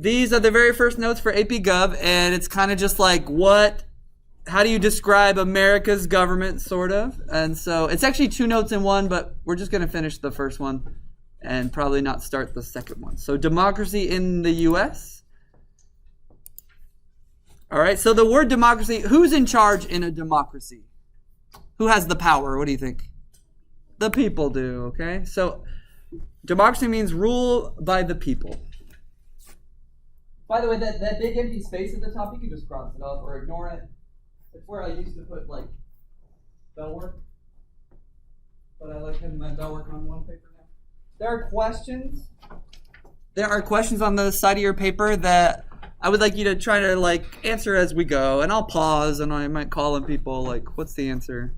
These are the very first notes for AP Gov, and it's kind of just like how do you describe America's government, sort of? And so it's actually 2 notes in one, but we're just going to finish the first one and probably not start the second one. So democracy in the U.S. All right, so the word democracy, who's in charge in a democracy? Who has the power? What do you think? The people do, okay? So democracy means rule by the people. By the way, that big empty space at the top, you can just cross it off or ignore it. It's where I used to put, like, bell work. But I like having my bell work on one paper now. There are questions. There are questions on the side of your paper that I would like you to try to, like, answer as we go. And I'll pause, and I might call on people, like, what's the answer?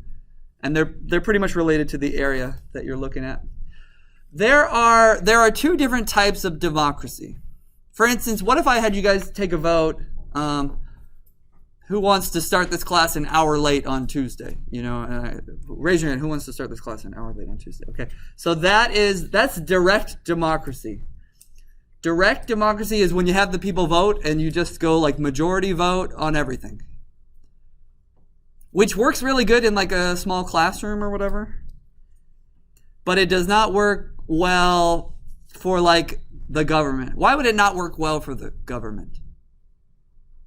And they're pretty much related to the area that you're looking at. There are 2 different types of democracy. For instance, what if I had you guys take a vote? Who wants to start this class an hour late on Tuesday? Raise your hand. Who wants to start this class an hour late on Tuesday? Okay, so that's direct democracy. Direct democracy is when you have the people vote and you just go like majority vote on everything, which works really good in like a small classroom or whatever. But it does not work well for like the government. Why would it not work well for the government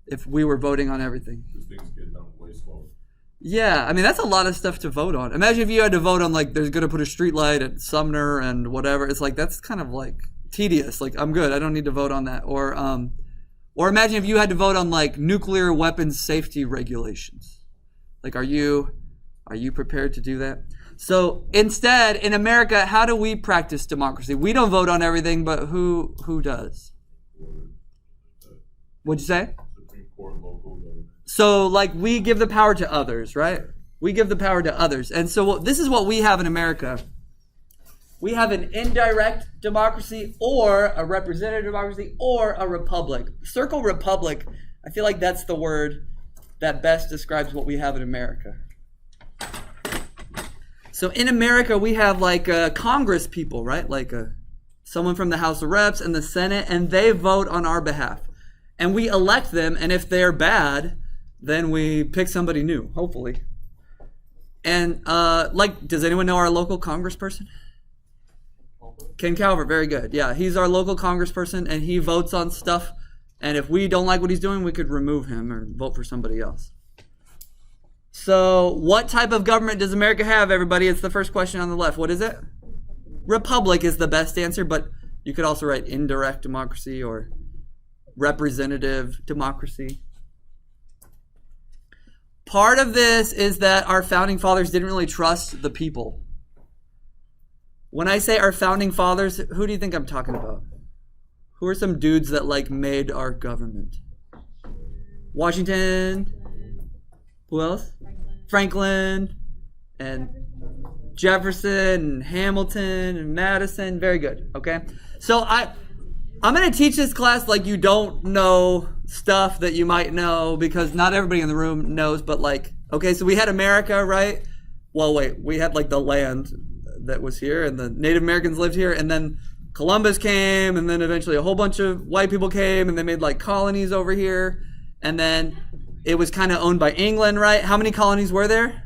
if we were voting on everything? Because things get done way slower. Yeah, I mean, that's a lot of stuff to vote on. Imagine if you had to vote on, like, there's going to put a street light at Sumner and whatever. It's like, that's kind of, like, tedious. Like, I'm good. I don't need to vote on that. Or imagine if you had to vote on, like, nuclear weapons safety regulations. Like, are you prepared to do that? So instead, in America, how do we practice democracy? We don't vote on everything, but who does? What'd you say? Supreme Court, local government. So, like, we give the power to others, right? We give the power to others. And so this is what we have in America. We have an indirect democracy or a representative democracy or a republic. Circle republic. I feel like that's the word that best describes what we have in America. So in America, we have like Congress people, right? Like someone from the House of Reps and the Senate, and they vote on our behalf. And we elect them, and if they're bad, then we pick somebody new, hopefully. And does anyone know our local congressperson? Ken Calvert, very good. Yeah, he's our local congressperson, and he votes on stuff. And if we don't like what he's doing, we could remove him or vote for somebody else. So what type of government does America have, everybody? It's the first question on the left. What is it? Republic is the best answer, but you could also write indirect democracy or representative democracy. Part of this is that our founding fathers didn't really trust the people. When I say our founding fathers, who do you think I'm talking about? Who are some dudes that like made our government? Washington. Who else? Franklin and Jefferson and Hamilton and Madison. Very good. Okay. So I'm going to teach this class like you don't know stuff that you might know because not everybody in the room knows, but like, okay, so we had America, right? Well, wait, we had like the land that was here and the Native Americans lived here, and then Columbus came, and then eventually a whole bunch of white people came, and they made like colonies over here, and then it was kind of owned by England, right? How many colonies were there?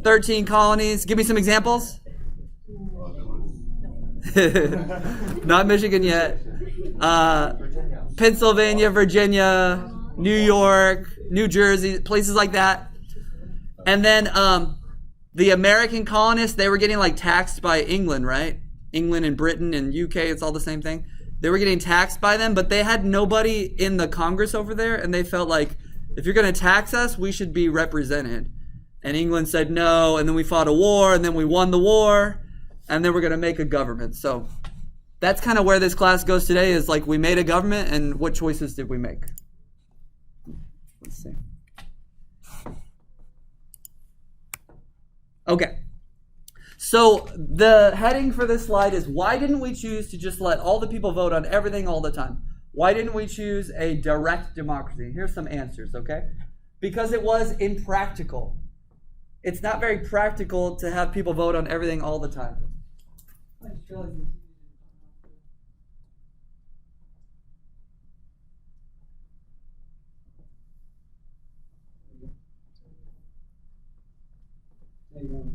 13 colonies. Give me some examples. Not Michigan yet. Pennsylvania, Virginia, New York, New Jersey, places like that. And then the American colonists, they were getting like taxed by England, right? England and Britain and UK, it's all the same thing. They were getting taxed by them, but they had nobody in the Congress over there, and they felt like, if you're going to tax us, we should be represented. And England said no, and then we fought a war, and then we won the war, and then we're going to make a government. So that's kind of where this class goes today, is like we made a government, and what choices did we make? Let's see. Okay. So the heading for this slide is, why didn't we choose to just let all the people vote on everything all the time? Why didn't we choose a direct democracy? Here's some answers, okay? Because it was impractical. It's not very practical to have people vote on everything all the time.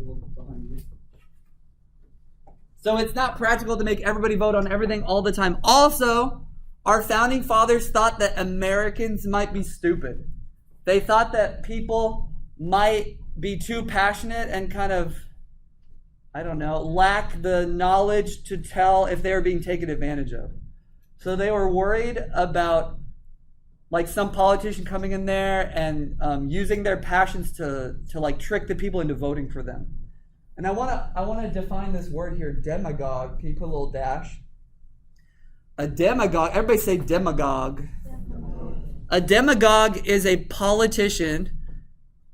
to look behind you. So it's not practical to make everybody vote on everything all the time. Also, our founding fathers thought that Americans might be stupid. They thought that people might be too passionate and kind of, lack the knowledge to tell if they were being taken advantage of. So they were worried about like some politician coming in there and using their passions to like trick the people into voting for them. And I wanna define this word here, demagogue. Can you put a little dash? A demagogue. Everybody say demagogue. A demagogue is a politician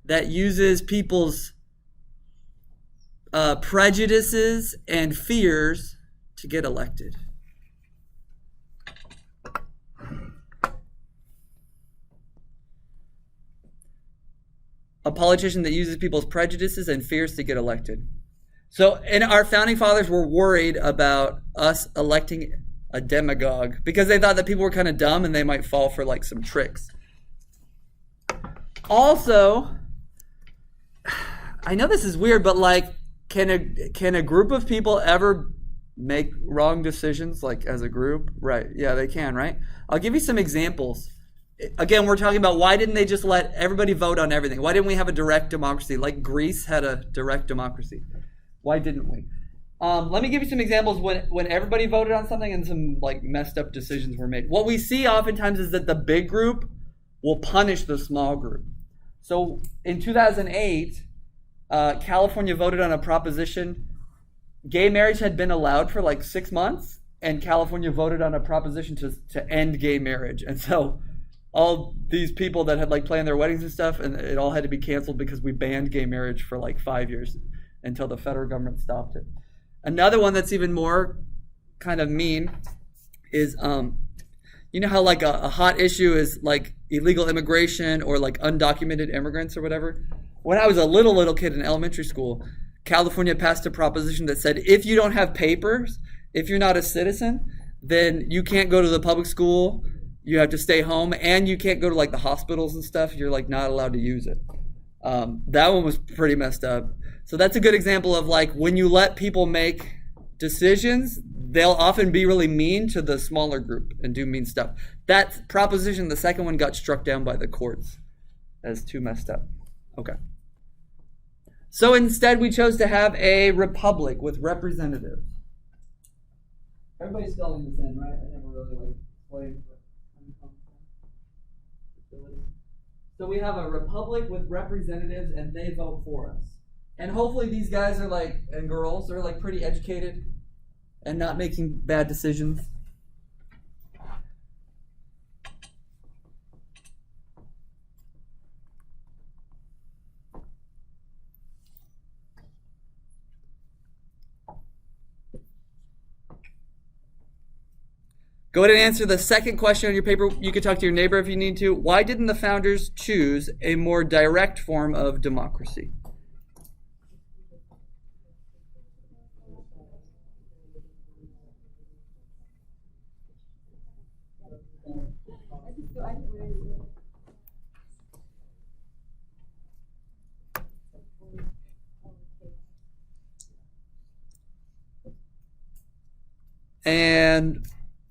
that uses people's prejudices and fears to get elected. A politician that uses people's prejudices and fears to get elected. So, and our founding fathers were worried about us electing a demagogue because they thought that people were kind of dumb and they might fall for like some tricks. Also, I know this is weird, but like, can a group of people ever make wrong decisions like as a group? Right. Yeah, they can, right? I'll give you some examples. Again, we're talking about why didn't they just let everybody vote on everything? Why didn't we have a direct democracy? Like Greece had a direct democracy. Why didn't we? Let me give you some examples when everybody voted on something and some like messed up decisions were made. What we see oftentimes is that the big group will punish the small group. So in 2008, California voted on a proposition. Gay marriage had been allowed for like 6 months, and California voted on a proposition to end gay marriage. And so all these people that had like planned their weddings and stuff, and it all had to be canceled because we banned gay marriage for like 5 years until the federal government stopped it. Another one that's even more kind of mean is, you know how like a hot issue is like illegal immigration or like undocumented immigrants or whatever? When I was a little kid in elementary school, California passed a proposition that said if you don't have papers, if you're not a citizen, then you can't go to the public school, you have to stay home, and you can't go to like the hospitals and stuff. You're like not allowed to use it. That one was pretty messed up. So that's a good example of like when you let people make decisions, they'll often be really mean to the smaller group and do mean stuff. That proposition, the second one, got struck down by the courts as too messed up. Okay. So instead we chose to have a republic with representatives. Everybody's spelling this in, right? I never really like explained. So we have a republic with representatives and they vote for us. And hopefully these guys are like, and girls are like pretty educated and not making bad decisions. Go ahead and answer the second question on your paper. You can talk to your neighbor if you need to. Why didn't the founders choose a more direct form of democracy? And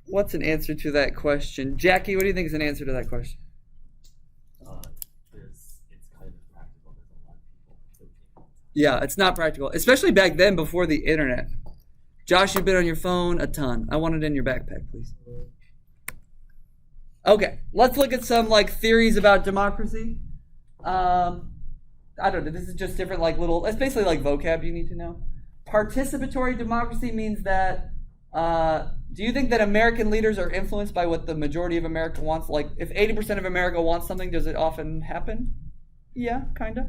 what's an answer to that question? Jackie, what do you think is an answer to that question? It's kind of practical. There's a lot of people. Yeah, it's not practical, especially back then before the internet. Josh, you've been on your phone a ton. I want it in your backpack, please. Okay, let's look at some like theories about democracy. I don't know. This is just different like little. It's basically like vocab you need to know. Participatory democracy means that. Do you think that American leaders are influenced by what the majority of America wants? Like, if 80% of America wants something, does it often happen? Yeah, kind of.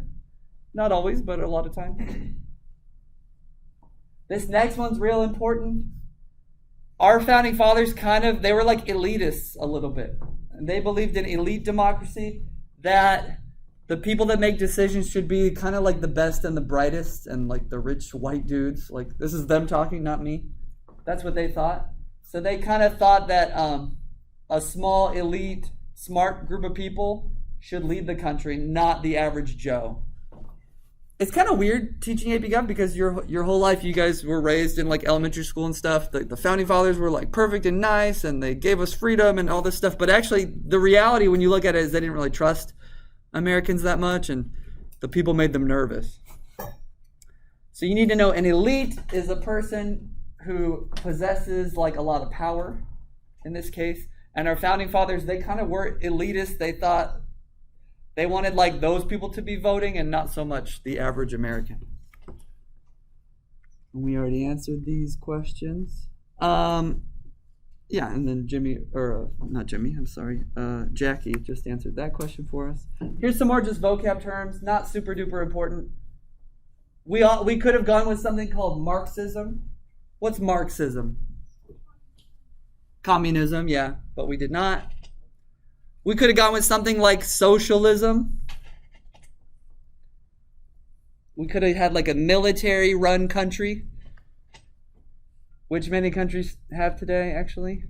Not always, but a lot of times. This next one's real important. Our founding fathers they were like elitists a little bit. And they believed in elite democracy, that the people that make decisions should be kind of like the best and the brightest and like the rich white dudes. Like, this is them talking, not me. That's what they thought. So they kind of thought that a small, elite, smart group of people should lead the country, not the average Joe. it's kind of weird teaching AP Gov because your whole life you guys were raised in like elementary school and stuff. The founding fathers were like perfect and nice, and they gave us freedom and all this stuff. But actually, the reality when you look at it is they didn't really trust Americans that much, and the people made them nervous. So you need to know an elite is a person who possesses like a lot of power, in this case. And our founding fathers, they kind of were elitist. They thought they wanted like those people to be voting and not so much the average American. We already answered these questions. Yeah, and then Jackie just answered that question for us. Here's some more just vocab terms, not super duper important. We could have gone with something called Marxism. What's Marxism? Communism, yeah, but we did not. We could have gone with something like socialism. We could have had like a military-run country, which many countries have today, actually.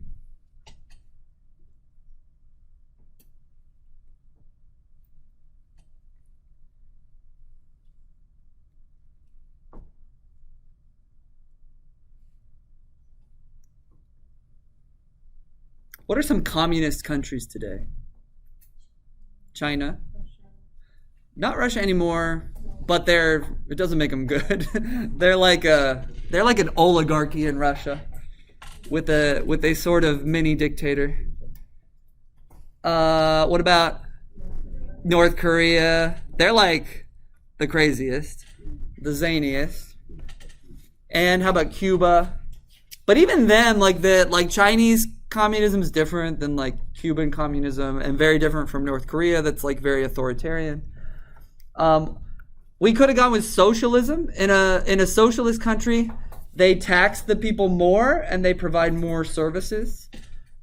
What are some communist countries today? China. Not Russia anymore, but it doesn't make them good. they're like an oligarchy in Russia with a sort of mini dictator. What about North Korea? They're like the craziest, the zaniest. And how about Cuba? But even then, like Chinese communism is different than like Cuban communism and very different from North Korea that's like very authoritarian. We could have gone with socialism. In a socialist country, they tax the people more and they provide more services.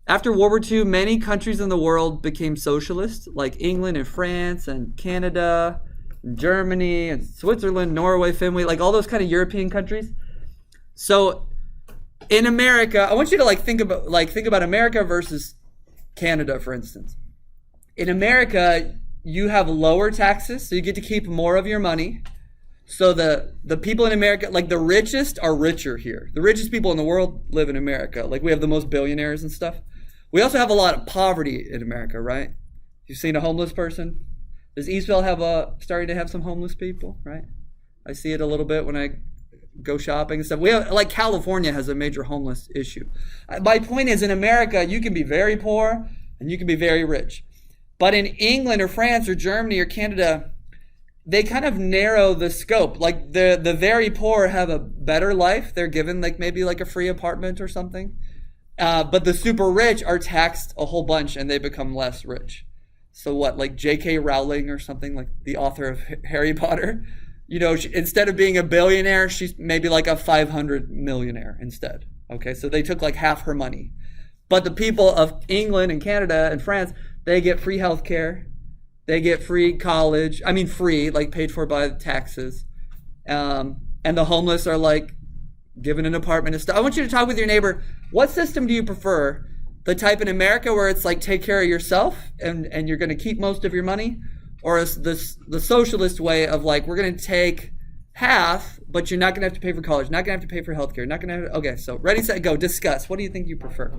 After World War II, many countries in the world became socialist, like England and France and Canada, and Germany and Switzerland, Norway, Finland, like all those kind of European countries. So in America, I want you to think about America versus Canada, for instance. In America, you have lower taxes, so you get to keep more of your money. So the people in America, like the richest are richer here. The richest people in the world live in America. Like we have the most billionaires and stuff. We also have a lot of poverty in America, right? You've seen a homeless person? Does Eastville starting to have some homeless people, right? I see it a little bit when I go shopping and stuff. We have, like California has a major homeless issue. My point is in America, you can be very poor and you can be very rich. But in England or France or Germany or Canada, they kind of narrow the scope. Like the very poor have a better life. They're given maybe a free apartment or something. But the super rich are taxed a whole bunch and they become less rich. So what, like J.K. Rowling or something, like the author of Harry Potter? Instead of being a billionaire, she's maybe like a 500 millionaire instead. Okay, so they took like half her money. But the people of England and Canada and France, they get free health care. They get free college. I mean free, like paid for by taxes. And the homeless are like given an apartment and stuff. I want you to talk with your neighbor. What system do you prefer? The type in America where it's like take care of yourself and you're going to keep most of your money? Or the socialist way of like, we're going to take half, but you're not going to have to pay for college, not going to have to pay for healthcare, not going to have. Okay, so ready, set, go. Discuss. What do you think you prefer?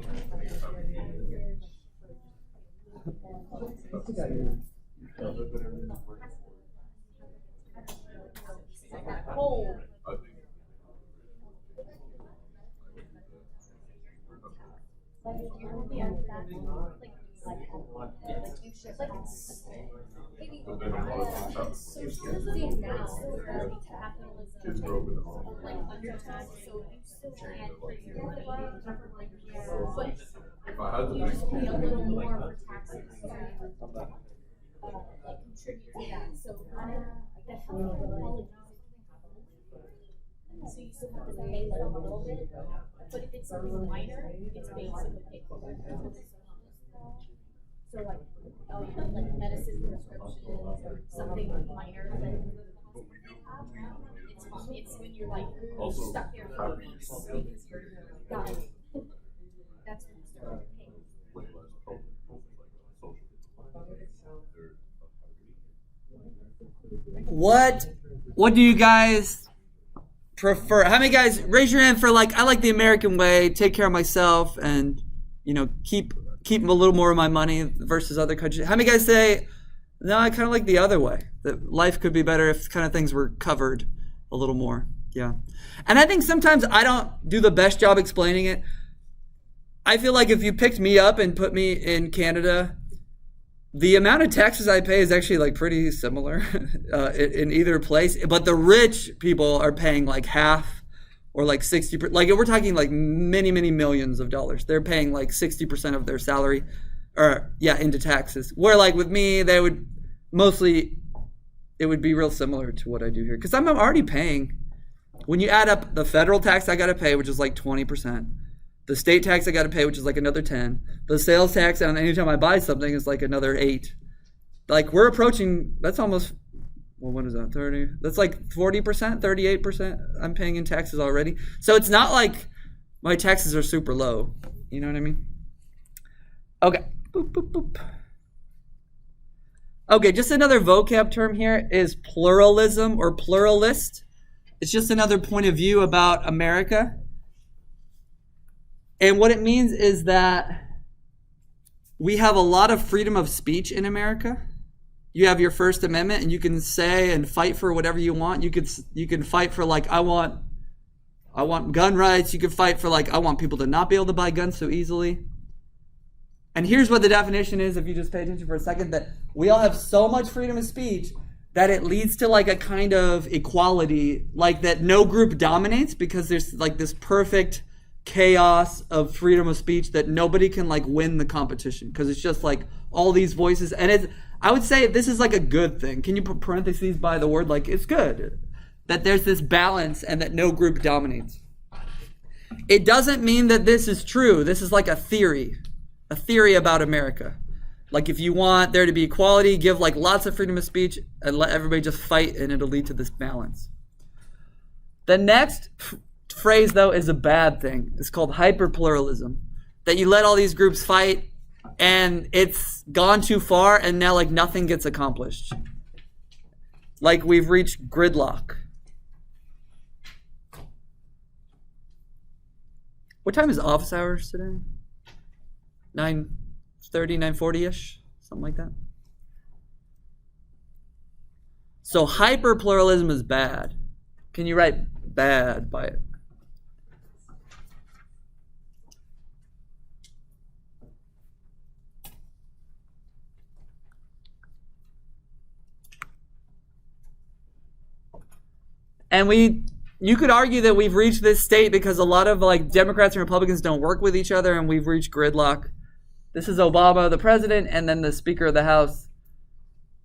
Kids grow up in the home. If I had to make So you still have to pay like a little bit, but if it's something minor, it's basically paid for. So like, like medicine prescriptions or something minor than it's fine. It's when you're like Also, stuck there for weeks because you're got it. That's when you start paying. way less trouble, social. What what do you guys prefer? How many guys raise your hand for like, I like the American way, take care of myself and, you know, keep a little more of my money versus other countries? How many guys say, no, I kind of like the other way, that life could be better if kind of things were covered a little more? Yeah. And I think sometimes I don't do the best job explaining it. I feel like if you picked me up and put me in Canada, the amount of taxes I pay is actually like pretty similar in either place. But the rich people are paying like half or like 60%. Like we're talking like many, many millions of dollars. They're paying like 60% of their salary into taxes. Where like with me, they would mostly, it would be real similar to what I do here. Because I'm already paying. When you add up the federal tax I got to pay, which is like 20%. The state tax I got to pay, which is like another 10. The sales tax on anytime I buy something is like another 8. Like we're approaching, that's almost, well, what is that, 30? That's like 40%, 38% I'm paying in taxes already. So it's not like my taxes are super low. You know what I mean? Okay. Boop, boop, boop. Okay, just another vocab term here is pluralism or pluralist. It's just another point of view about America. And what it means is that we have a lot of freedom of speech in America. You have your First Amendment, and you can say and fight for whatever you want. You can fight for like I want gun rights. You can fight for like I want people to not be able to buy guns so easily. And here's what the definition is, if you just pay attention for a second, that we all have so much freedom of speech that it leads to like a kind of equality, like that no group dominates because there's like this perfect chaos of freedom of speech that nobody can like win the competition because it's just like all these voices. And I would say this is like a good thing. Can you put parentheses by the word? Like it's good that there's this balance and that no group dominates. It doesn't mean that this is true. This is like a theory about America. Like if you want there to be equality, give like lots of freedom of speech and let everybody just fight and it'll lead to this balance. The next phrase though is a bad thing. It's called hyperpluralism. That you let all these groups fight and it's gone too far and now like nothing gets accomplished. Like we've reached gridlock. What time is office hours today? 9:30, 9:40-ish, something like that. So hyperpluralism is bad. Can you write bad by it? And you could argue that we've reached this state because a lot of like Democrats and Republicans don't work with each other and we've reached gridlock. This is Obama, the president, and then the Speaker of the House,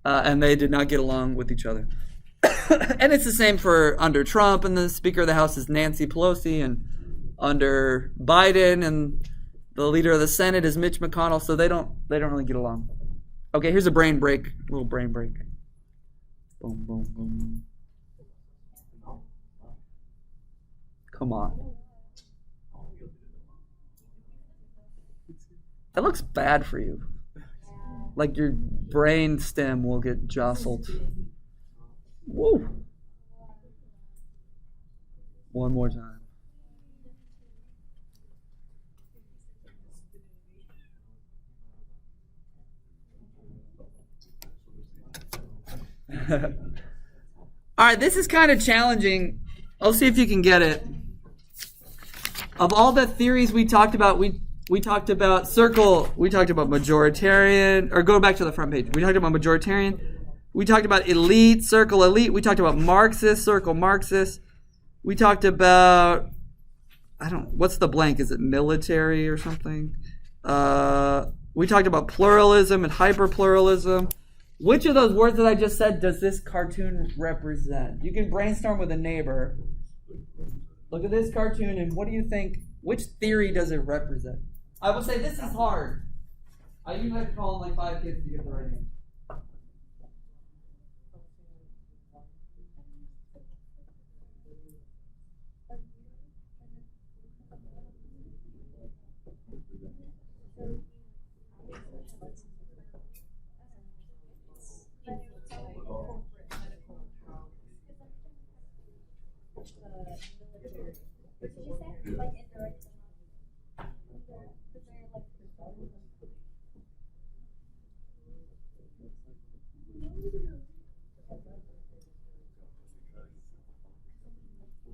and they did not get along with each other. And it's the same for under Trump, and the Speaker of the House is Nancy Pelosi, and under Biden, and the leader of the Senate is Mitch McConnell, so they don't really get along. Okay, here's a brain break, a little brain break. Boom, boom, boom. Come on. That looks bad for you. Like your brain stem will get jostled. Woo. One more time. All right, this is kind of challenging. I'll see if you can get it. Of all the theories we talked about, we talked about circle, we talked about majoritarian, or go back to the front page. We talked about majoritarian. We talked about elite, circle elite. We talked about Marxist, circle Marxist. We talked about, what's the blank? Is it military or something? We talked about pluralism and hyperpluralism. Which of those words that I just said does this cartoon represent? You can brainstorm with a neighbor. Look at this cartoon and what do you think, which theory does it represent? I would say this is hard. I usually have to call like 5 kids to get the right answer.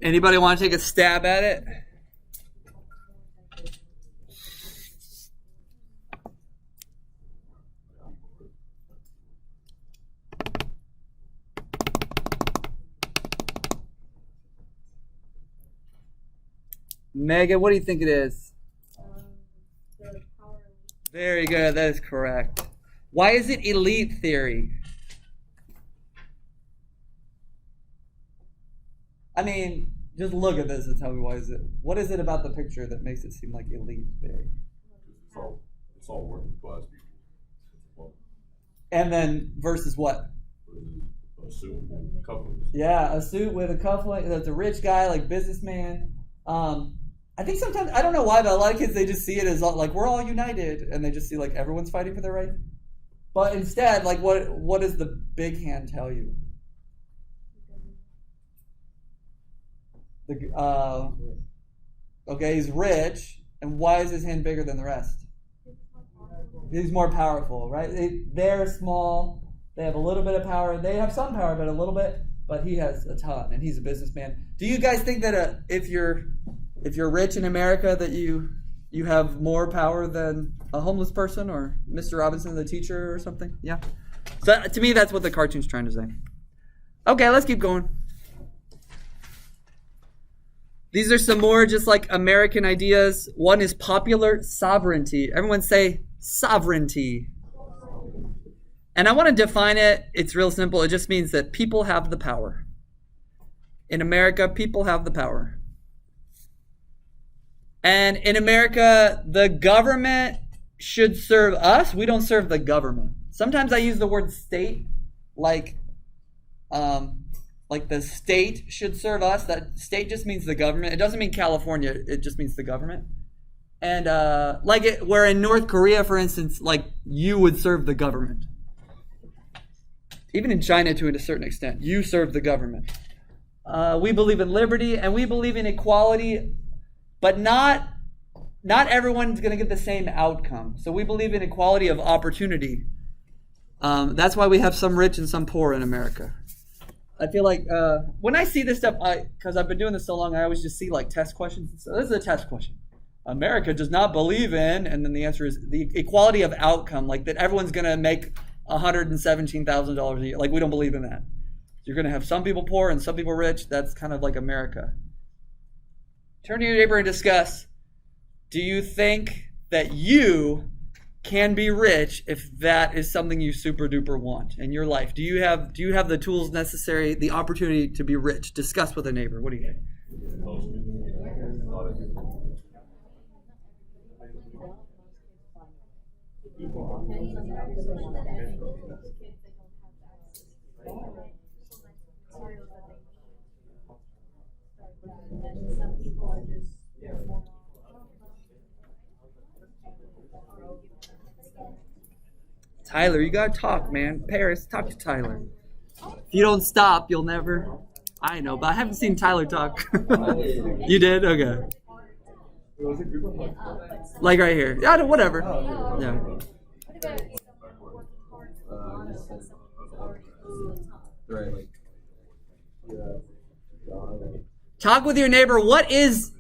Anybody want to take a stab at it? Megan, what do you think it is? The power. Very good. That is correct. Why is it elite theory? I mean, just look at this and tell me why is it. What is it about the picture that makes it seem like elite theory? It's all working class people. Well, And then versus what? a suit and cufflinks. Yeah, a suit with a cufflink. That's a rich guy, like businessman. I think sometimes, I don't know why, but a lot of kids, they just see it as like, we're all united, and they just see like everyone's fighting for their right. But instead, like, what does the big hand tell you? Okay, he's rich, and why is his hand bigger than the rest? He's more powerful, right? They're small, they have a little bit of power, they have some power, but a little bit, but he has a ton, and he's a businessman. Do you guys think that if you're rich in America, that you have more power than a homeless person or Mr. Robinson, the teacher, or something? Yeah. So to me, that's what the cartoon's trying to say. Okay, let's keep going. These are some more just like American ideas. One is popular sovereignty. Everyone say sovereignty. And I want to define it. It's real simple. It just means that people have the power. In America, people have the power. And in America, the government should serve us. We don't serve the government. Sometimes I use the word state, like the state should serve us. That state just means the government. It doesn't mean California. It just means the government. And where in North Korea, for instance, like you would serve the government. Even in China, to a certain extent, you serve the government. We believe in liberty and we believe in equality, but not everyone's going to get the same outcome. So we believe in equality of opportunity. That's why we have some rich and some poor in America. I feel like when I see this stuff, because I've been doing this so long, I always just see like test questions. So this is a test question. America does not believe in, and then the answer is the equality of outcome, like that everyone's going to make $117,000 a year. Like we don't believe in that. You're going to have some people poor and some people rich. That's kind of like America. Turn to your neighbor and discuss. Do you think that you can be rich if that is something you super duper want in your life? Do you have the tools necessary, the opportunity to be rich? Discuss with a neighbor. What do you think? Some people are just Tyler, you gotta talk, man. Paris, talk to Tyler. If you don't stop, you'll never. I know, but I haven't seen Tyler talk. You did? Okay. Like right here. Yeah, whatever. Yeah. Talk with your neighbor. What is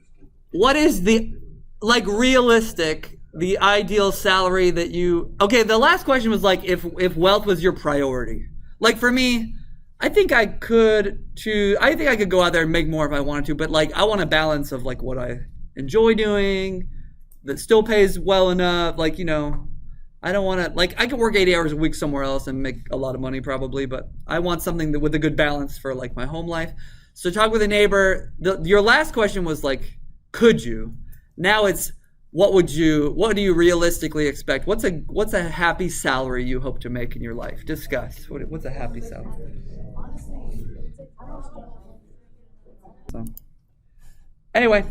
the realistic, the ideal salary that you? Okay, the last question was like if wealth was your priority. Like for me, I think I could go out there and make more if I wanted to, but like I want a balance of like what I enjoy doing that still pays well enough. Like, you know, I don't want to, like, I could work 80 hours a week somewhere else and make a lot of money probably, but I want something with a good balance for like my home life. So talk with a neighbor. Your last question was like, could you? Now it's, what do you realistically expect? What's a happy salary you hope to make in your life? Discuss. What's a happy salary? So, anyway,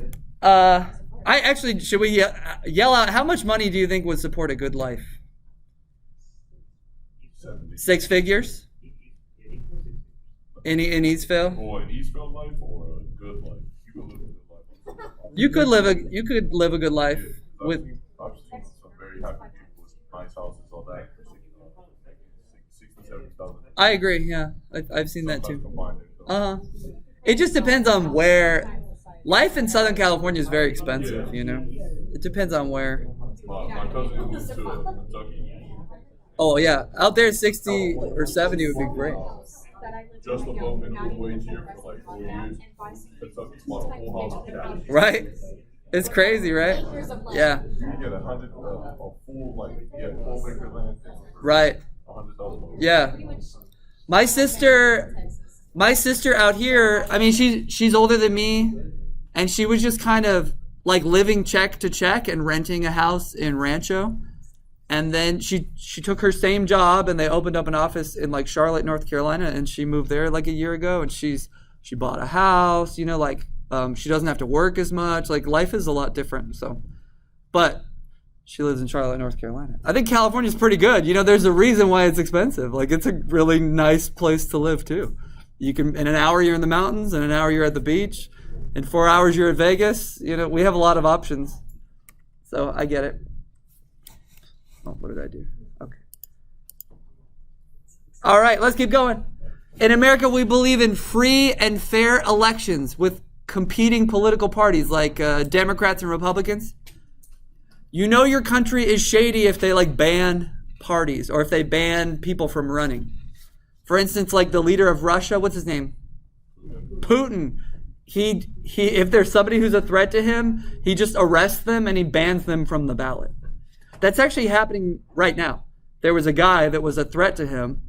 should we yell out, how much money do you think would support a good life? 6 figures? In Eastville? Or an Eastville life or a good life? You could live a good life with. I've seen some very happy people with nice houses, all that. 60,000 to 70,000. I agree. Yeah, I've seen that too. It just depends on where. Life in Southern California is very expensive, you know. It depends on where. My cousin moved to Kentucky Oh yeah, out there 60 or 70 would be great. just above minimum wage here for like 4 years. Kentucky bought a whole house of cash. Right? It's crazy, right? Yeah. You get a full 12 acre land. Right. $100,000. Yeah. My sister out here, I mean she's older than me, and she was just kind of like living check to check and renting a house in Rancho. And then she took her same job, and they opened up an office in like Charlotte, North Carolina, and she moved there like a year ago, and she bought a house, you know, like she doesn't have to work as much. Like life is a lot different. So, but she lives in Charlotte, North Carolina. I think California's pretty good. You know, there's a reason why it's expensive. Like it's a really nice place to live too. You can, in an hour you're in the mountains, in an hour you're at the beach, in 4 hours you're at Vegas. You know, we have a lot of options. So I get it. Oh, what did I do? Okay. All right, let's keep going. In America, we believe in free and fair elections with competing political parties like Democrats and Republicans. You know your country is shady if they like ban parties or if they ban people from running. For instance, like the leader of Russia, what's his name? Putin. He if there's somebody who's a threat to him, he just arrests them and he bans them from the ballot. That's actually happening right now. There was a guy that was a threat to him,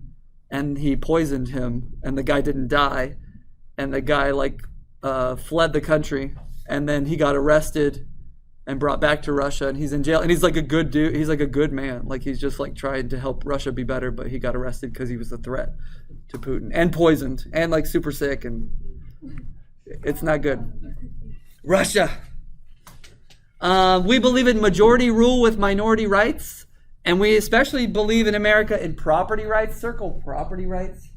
and he poisoned him, and the guy didn't die, and the guy fled the country, and then he got arrested and brought back to Russia, and he's in jail, and he's like a good dude. He's like a good man. Like he's just like trying to help Russia be better, but he got arrested because he was a threat to Putin and poisoned and like super sick, and it's not good. Russia. We believe in majority rule with minority rights, and we especially believe in America in property rights. Circle property rights.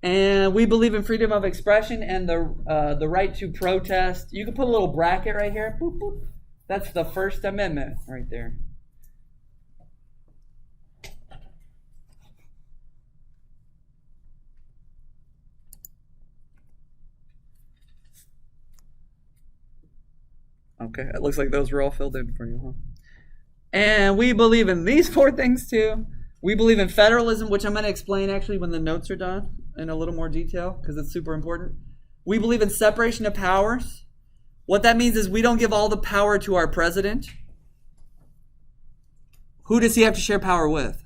And we believe in freedom of expression and the right to protest. You can put a little bracket right here. Boop, boop. That's the First Amendment right there. Okay, it looks like those were all filled in for you, huh? And we believe in these 4 things too. We believe in federalism, which I'm going to explain actually when the notes are done in a little more detail because it's super important. We believe in separation of powers. What that means is we don't give all the power to our president. Who does he have to share power with?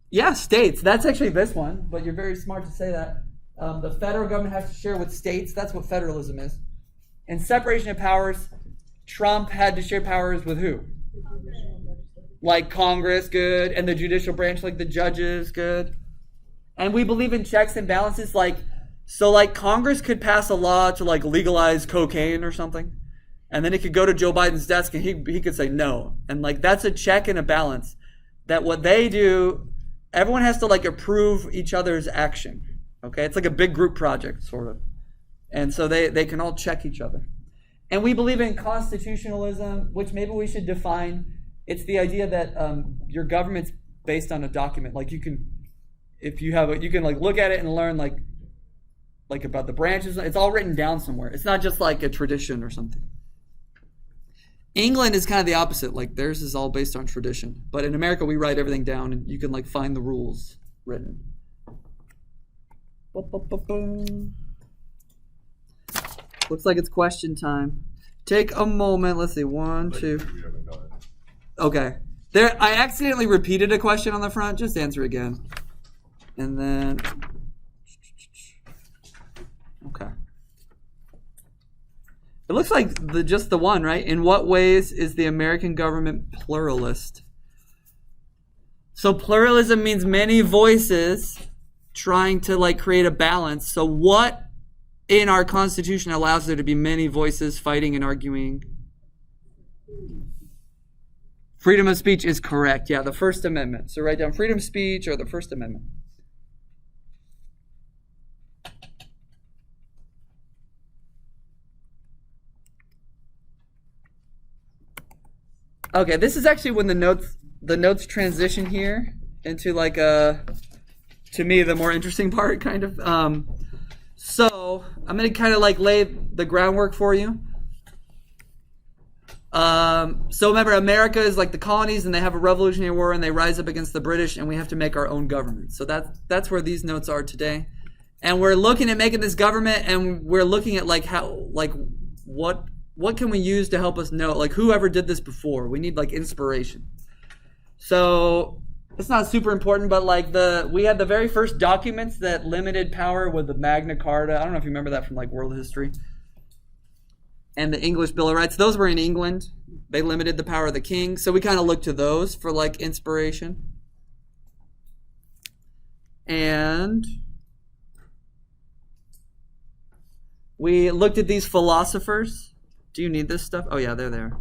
Yeah, states. That's actually this one, but you're very smart to say that. The federal government has to share with states. That's what federalism is. And separation of powers, Trump had to share powers with who? Like Congress, good. And the judicial branch, like the judges, good. And we believe in checks and balances, like Congress could pass a law to like legalize cocaine or something. And then it could go to Joe Biden's desk and he could say no. And like that's a check and a balance. That what they do, everyone has to like approve each other's action. Okay, it's like a big group project, sort of. And so they can all check each other. And we believe in constitutionalism, which maybe we should define. It's the idea that your government's based on a document. Like you can like look at it and learn like about the branches. It's all written down somewhere. It's not just like a tradition or something. England is kind of the opposite. Like theirs is all based on tradition. But in America, we write everything down and you can like find the rules written. Looks like it's question time. Take a moment. Let's see. 1, 2. Okay. There. I accidentally repeated a question on the front. Just answer again. And then. Okay. It looks like just the one, right? In what ways is the American government pluralist? So pluralism means many voices trying to like create a balance. So what in our Constitution allows there to be many voices fighting and arguing? Freedom of speech is correct. Yeah, the First Amendment. So write down freedom of speech or the First Amendment. Okay, this is actually when the notes transition here into like a to me, the more interesting part, kind of. So I'm going to kind of like lay the groundwork for you. So remember, America is like the colonies, and they have a Revolutionary War, and they rise up against the British, and we have to make our own government. So that's where these notes are today. And we're looking at making this government, and we're looking at like how, like what can we use to help us know, like whoever did this before. We need like inspiration. So it's not super important, but like we had the very first documents that limited power with the Magna Carta. I don't know if you remember that from like world history. And the English Bill of Rights. Those were in England. They limited the power of the king. So we kind of look to those for like inspiration. And we looked at these philosophers. Do you need this stuff? Oh yeah, they're there.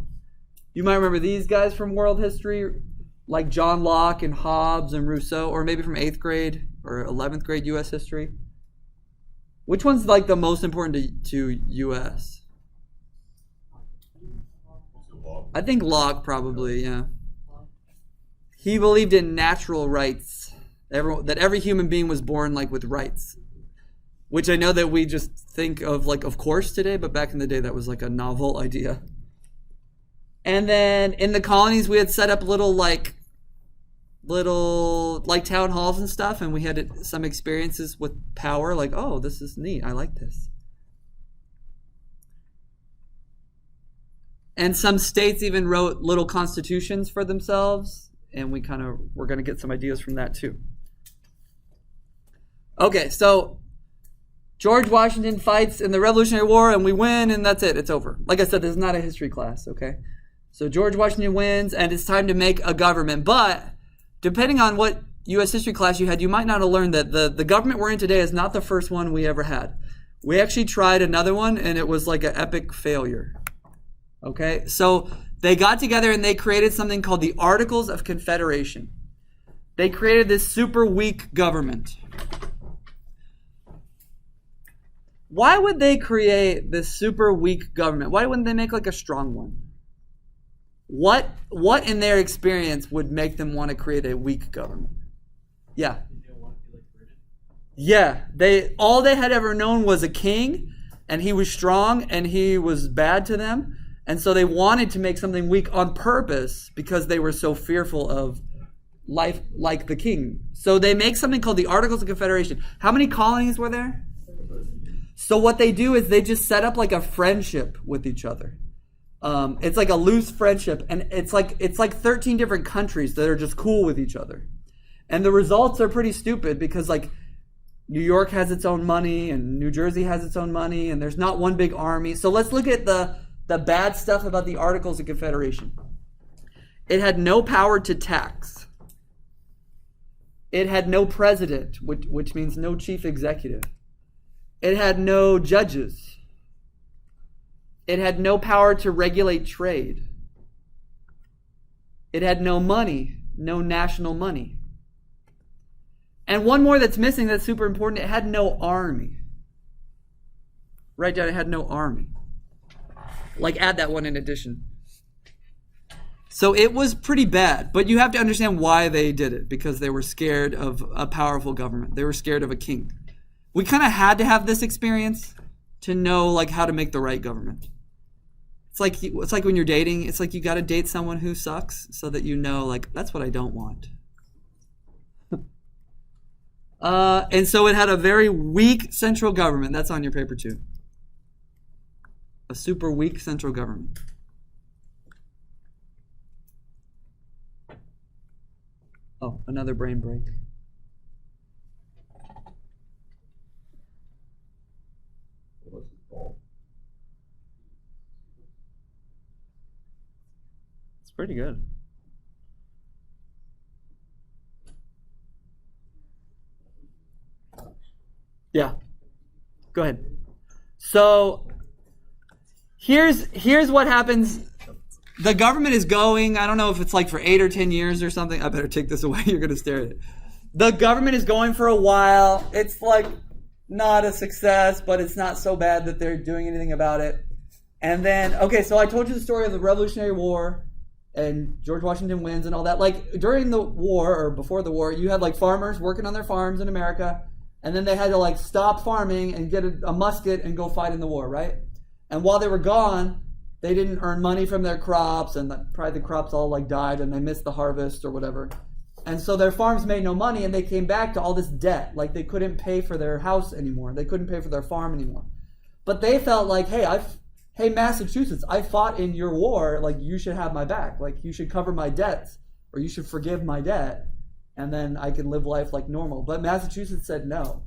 You might remember these guys from world history, like John Locke and Hobbes and Rousseau, or maybe from 8th grade or 11th grade U.S. history. Which one's like the most important to U.S.? I think Locke probably, yeah. He believed in natural rights, that every human being was born like with rights, which I know that we just think of like of course today, but back in the day that was like a novel idea. And then in the colonies we had set up little like town halls and stuff, and we had some experiences with power, like, oh, this is neat, I like this. And some states even wrote little constitutions for themselves, and we're going to get some ideas from that too. Okay, so George Washington fights in the Revolutionary War, and we win, and that's it. It's over. Like I said, this is not a history class, okay? So George Washington wins, and it's time to make a government. But depending on what U.S. history class you had, you might not have learned that the government we're in today is not the first one we ever had. We actually tried another one, and it was like an epic failure. Okay, so they got together and they created something called the Articles of Confederation. They created this super weak government. Why would they create this super weak government? Why wouldn't they make like a strong one? What in their experience would make them want to create a weak government? Yeah. Yeah, all they had ever known was a king, and he was strong and he was bad to them. And so they wanted to make something weak on purpose because they were so fearful of life like the king. So they make something called the Articles of Confederation. How many colonies were there? So what they do is they just set up like a friendship with each other. It's like a loose friendship, and it's like 13 different countries that are just cool with each other. And the results are pretty stupid because like New York has its own money and New Jersey has its own money, and there's not one big army. So let's look at the bad stuff about the Articles of Confederation. It had no power to tax. It had no president, which means no chief executive. It had no judges. It had no power to regulate trade. It had no money, no national money. And one more that's missing that's super important, it had no army. Write down, it had no army. Like add that one in addition. So it was pretty bad, but you have to understand why they did it, because they were scared of a powerful government. They were scared of a king. We kind of had to have this experience to know like how to make the right government. It's like when you're dating, it's like you got to date someone who sucks so that you know like that's what I don't want. And so it had a very weak central government. That's on your paper too. A super weak central government. Oh, another brain break. It's pretty good. Yeah. Go ahead. So here's what happens. The government is going, I don't know if it's like for 8 or 10 years or something. I better take this away. You're going to stare at it. The government is going for a while. It's like not a success, but it's not so bad that they're doing anything about it. And then, okay, so I told you the story of the Revolutionary War. and George Washington wins and all that. Like during the war or before the war, you had like farmers working on their farms in America, and then they had to like stop farming and get a musket and go fight in the war, right? And while they were gone, they didn't earn money from their crops, and probably the crops all like died and they missed the harvest or whatever. And so their farms made no money, and they came back to all this debt. Like they couldn't pay for their house anymore. They couldn't pay for their farm anymore. But they felt like, hey, Massachusetts, I fought in your war. Like you should have my back. Like you should cover my debts, or you should forgive my debt, and then I can live life like normal. But Massachusetts said no.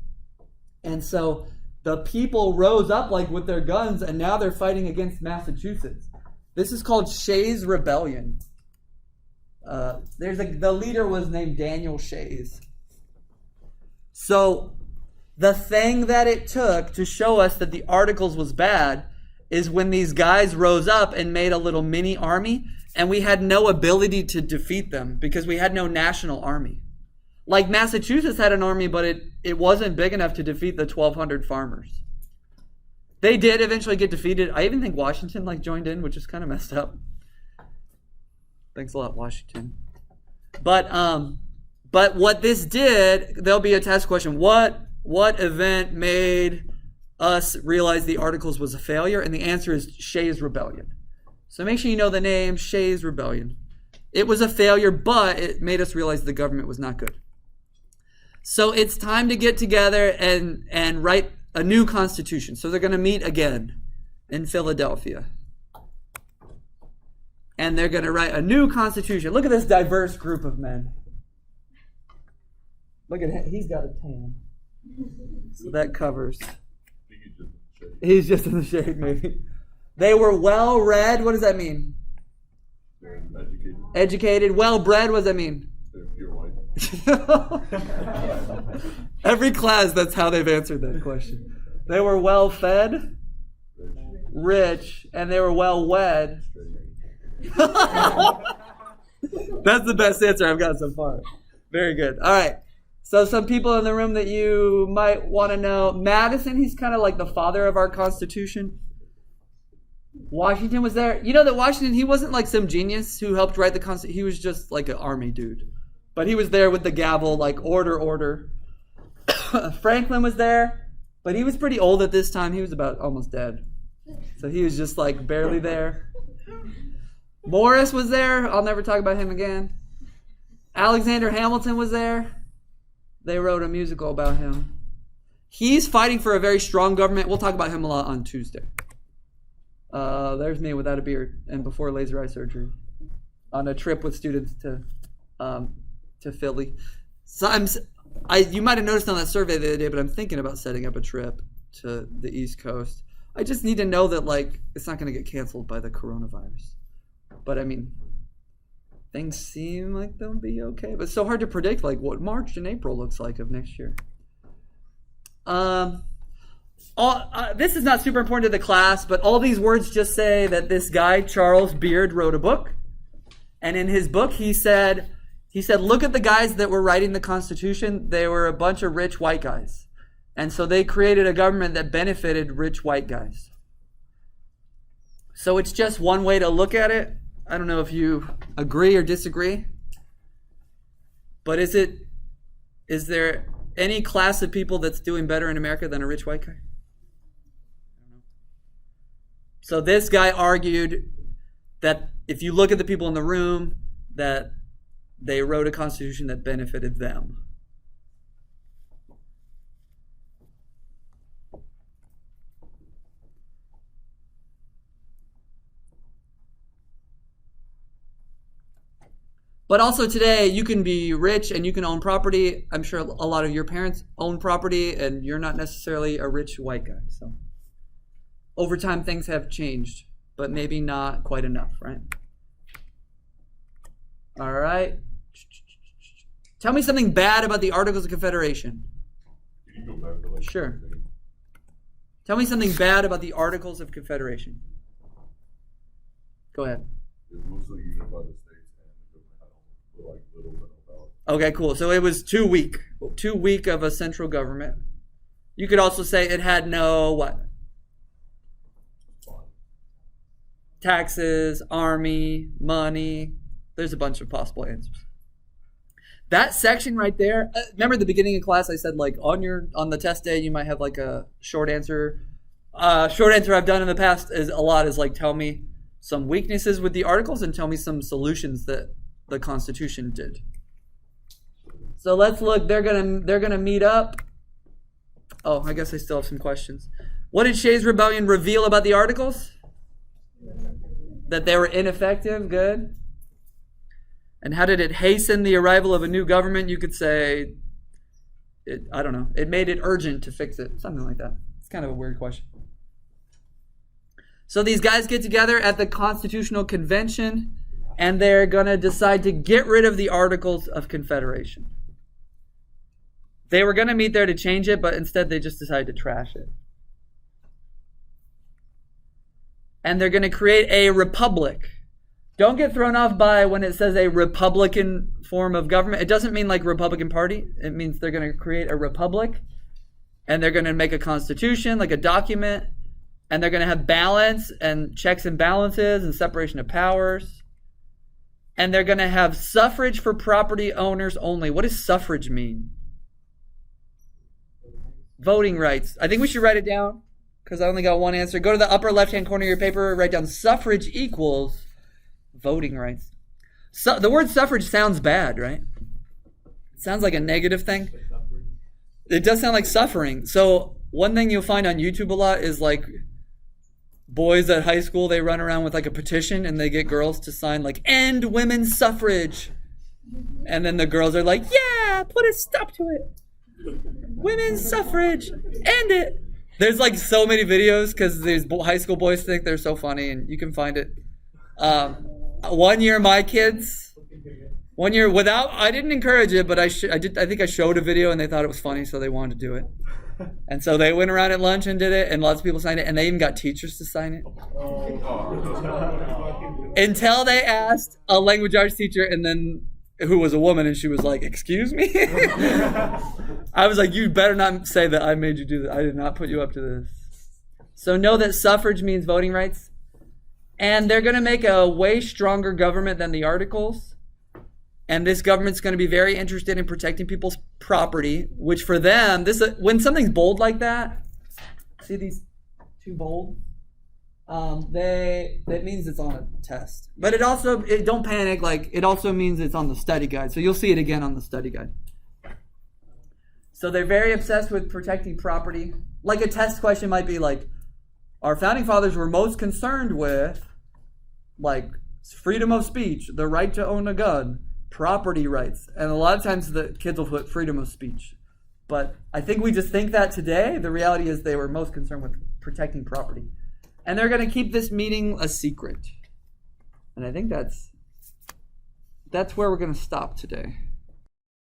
And so the people rose up like with their guns, and now they're fighting against Massachusetts. This is called Shays Rebellion. The leader was named Daniel Shays. So the thing that it took to show us that the Articles was bad is when these guys rose up and made a little mini army, and we had no ability to defeat them because we had no national army. Like Massachusetts had an army, but it wasn't big enough to defeat the 1,200 farmers. They did eventually get defeated. I even think Washington joined in, which is kind of messed up. Thanks a lot, Washington. But what this did, there'll be a test question. What event made us realize the Articles was a failure? And the answer is Shays Rebellion. So make sure you know the name, Shays Rebellion. It was a failure, but it made us realize the government was not good. So it's time to get together and write a new constitution. So they're going to meet again in Philadelphia. And they're going to write a new constitution. Look at this diverse group of men. Look at him. He's got a tan. So that covers. He's just in the shade, maybe. They were well-read. What does that mean? Educated. Well-bred. What does that mean? You're white. Every class, that's how they've answered that question. They were well-fed, rich, and they were well-wed. That's the best answer I've got so far. Very good. All right. So some people in the room that you might want to know. Madison, he's kind of like the father of our Constitution. Washington was there. You know that Washington, he wasn't like some genius who helped write the Constitution. He was just like an army dude. But he was there with the gavel, like order, order. Franklin was there, but he was pretty old at this time. He was about almost dead. So he was just like barely there. Morris was there. I'll never talk about him again. Alexander Hamilton was there. They wrote a musical about him. He's fighting for a very strong government. We'll talk about him a lot on Tuesday. There's me without a beard and before laser eye surgery on a trip with students to Philly. So you might have noticed on that survey the other day, but I'm thinking about setting up a trip to the East Coast. I just need to know that it's not going to get canceled by the coronavirus. But I mean, things seem like they'll be okay. But it's so hard to predict what March and April looks like of next year. This is not super important to the class, but all these words just say that this guy, Charles Beard, wrote a book. And in his book, he said, look at the guys that were writing the Constitution. They were a bunch of rich white guys. And so they created a government that benefited rich white guys. So it's just one way to look at it. I don't know if you agree or disagree. But is there any class of people that's doing better in America than a rich white guy? So this guy argued that if you look at the people in the room, that they wrote a constitution that benefited them. But also today, you can be rich and you can own property. I'm sure a lot of your parents own property, and you're not necessarily a rich white guy. So over time, things have changed, but maybe not quite enough, right? All right. Tell me something bad about the Articles of Confederation. You can go back to Sure. Tell me something bad about the Articles of Confederation. Go ahead. It mostly unified the states and the government had little mental power. Okay, cool. So it was too weak of a central government. You could also say it had no what? taxes, army, money. There's a bunch of possible answers. That section right there, remember at the beginning of class I said like on the test day you might have like a short answer. Short answer I've done in the past is like tell me some weaknesses with the articles and tell me some solutions that the Constitution did. So let's look. They're gonna meet up. Oh, I guess I still have some questions. What did Shays' Rebellion reveal about the articles? That they were ineffective. Good. And how did it hasten the arrival of a new government? You could say, I don't know. It made it urgent to fix it. Something like that. It's kind of a weird question. So these guys get together at the Constitutional Convention, and they're going to decide to get rid of the Articles of Confederation. They were going to meet there to change it, but instead they just decided to trash it. And they're going to create a republic. Don't get thrown off by when it says a Republican form of government. It doesn't mean like Republican Party. It means they're going to create a republic, and they're going to make a constitution, like a document, and they're going to have balance and checks and balances and separation of powers. And they're going to have suffrage for property owners only. What does suffrage mean? Voting rights. I think we should write it down because I only got one answer. Go to the upper left-hand corner of your paper, write down suffrage equals voting rights. So the word suffrage sounds bad, right? It sounds like a negative thing. It does sound like suffering. So one thing you'll find on YouTube a lot is like boys at high school, they run around with like a petition and they get girls to sign like end women's suffrage. And then the girls are like, yeah, put a stop to it. Women's suffrage, end it. There's like so many videos because these high school boys think they're so funny, and you can find it. One year, my kids, I didn't encourage it, but I think I showed a video and they thought it was funny, so they wanted to do it. And so they went around at lunch and did it, and lots of people signed it, and they even got teachers to sign it. Until they asked a language arts teacher, and then who was a woman, and she was like, excuse me? I was like, you better not say that I made you do that. I did not put you up to this. So know that suffrage means voting rights. And they're going to make a way stronger government than the Articles. And this government's going to be very interested in protecting people's property, which for them, when something's bold like that, see these two bold? That means it's on a test. But don't panic, like it also means it's on the study guide. So you'll see it again on the study guide. So they're very obsessed with protecting property. Like a test question might be like, our founding fathers were most concerned with like freedom of speech, the right to own a gun, property rights. And a lot of times the kids will put freedom of speech. But I think we just think that today. The reality is they were most concerned with protecting property. And they're going to keep this meeting a secret. And I think that's where we're going to stop today.